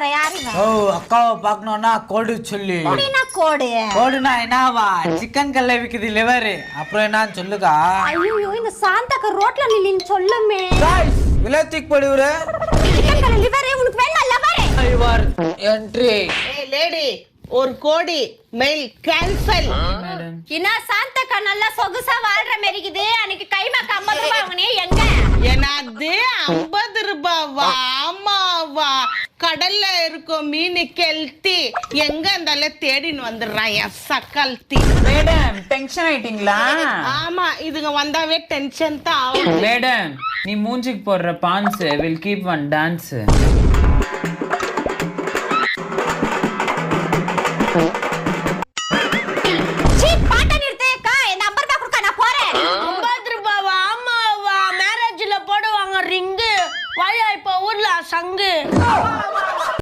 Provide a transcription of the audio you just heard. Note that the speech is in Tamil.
கோடுக்கார யாரு இவன்? ஓ அக்காவை பார்க்கணும்னா கோடு சொல்லி. அப்படின்னா கோடு. கோடுனா என்னவா? சிக்கன் கல்ல விக்குது லிவர். அப்புறம் என்னன்னு சொல்லுக்கா. ஐயோ இந்த சாந்தாக்க ரோட்ல நின்னு சொல்லுமே. விலத்திக் போடுற சிக்கன் கல்ல லிவர் உனக்கு வேணா லிவர். ஐவார் என்ட்ரி. ஏய் லேடி ஒரு கோடி மெயில் கேன்சல். என்ன சாந்தாக்கா நல்லா சொகுசா வாழ்ற மாதிரிக்குது. அன்னைக்கு கைமாக்கு 50 ரூபாய் வாங்கினே எங்க? என்னது 50 ரூபாவா? ஆமாவா? கடல்ல இருக்கும் மீன் கெல்த்தி எங்க இருந்தாலும் தேடின்னு வந்துடுறான் என் சக்கல்த்தி. மேடம் டென்ஷன் ஆயிட்டீங்களா? ஆமா இதுங்க வந்தாவே டென்ஷன் தான் ஆகும். மேடம் நீ மூஞ்சிக்கு போடுற பான்ஸ் வில் கீப் ஒன் டான்ஸ்.